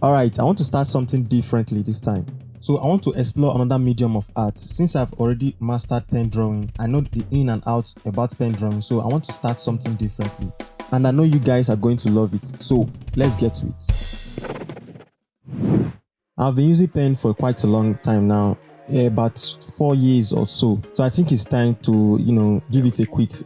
Alright, I want to start something differently this time. So I want to explore another medium of art. Since I've already mastered pen drawing, I know the in and out about pen drawing, so I want to start something differently. And I know you guys are going to love it, so let's get to it. I've been using pen for quite a long time now, about 4 years or so. So I think it's time to, give it a quit.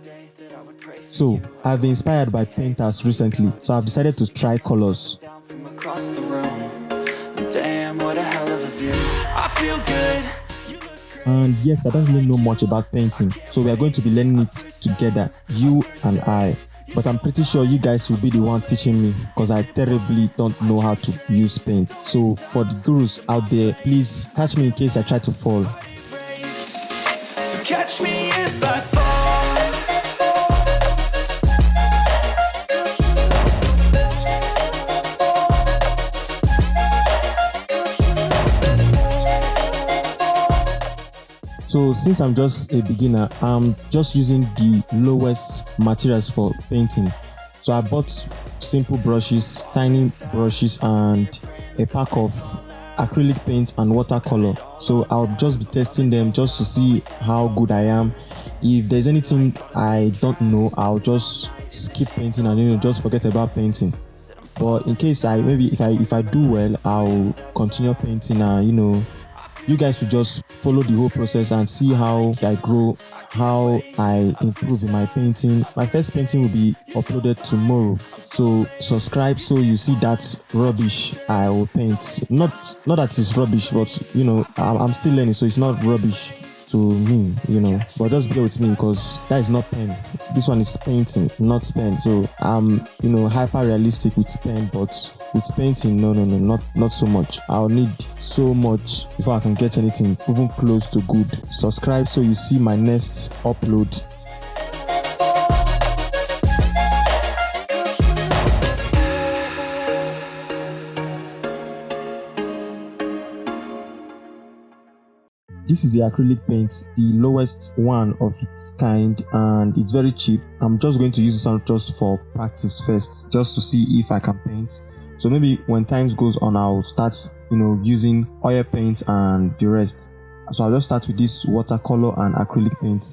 So I've been inspired by painters recently, so I've decided to try colors. Across the room. Damn, what a hell of a view. I feel good. And yes, I don't really know much about painting, so we are going to be learning it together, you and I. But I'm pretty sure you guys will be the one teaching me, because I terribly don't know how to use paint. So for the gurus out there, please catch me in case I try to fall. So catch me if I fall. So since I'm just a beginner, I'm just using the lowest materials for painting. So I bought simple brushes, tiny brushes, and a pack of acrylic paint and watercolor. So I'll just be testing them just to see how good I am. If there's anything I don't know, I'll just skip painting and just forget about painting. But in case if I do well, I'll continue painting and you guys should just follow the whole process and see how I grow, how I improve in my painting. My first painting will be uploaded tomorrow, so subscribe so you see that rubbish I will paint. Not that it's rubbish, but I'm still learning, so it's not rubbish to me, but just bear with me because that is not pen. This one is painting, not pen. So I'm hyper realistic with pen, but with painting, no, not so much. I'll need so much before I can get anything even close to good. Subscribe so you see my next upload. This is the acrylic paint, the lowest one of its kind, and it's very cheap. I'm just going to use this just for practice first, just to see if I can paint. So maybe when time goes on, I'll start, using oil paint and the rest. So I'll just start with this watercolor and acrylic paint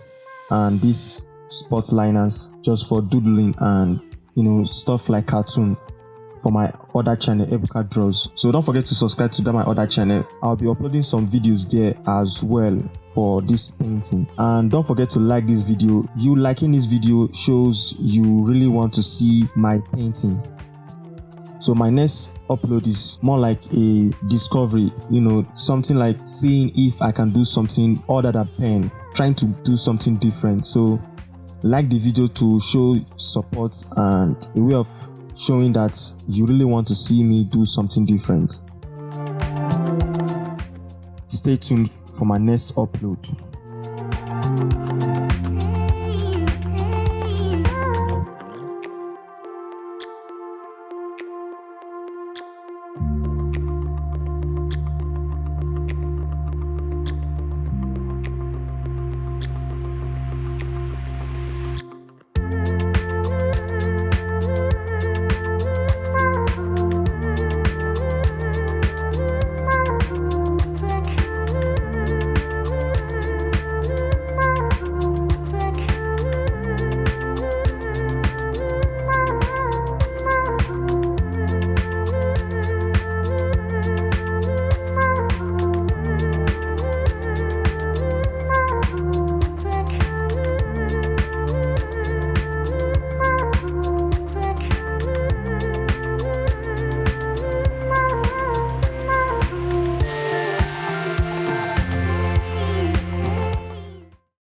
and these spot liners just for doodling and, stuff like cartoon. For my other channel, Ebuka Draws. So don't forget to subscribe to my other channel. I'll be uploading some videos there as well for this painting. And don't forget to like this video. You liking this video shows you really want to see my painting. So my next upload is more like a discovery, something like seeing if I can do something other than pen, trying to do something different. So like the video to show support and a way of showing that you really want to see me do something different. Stay tuned for my next upload.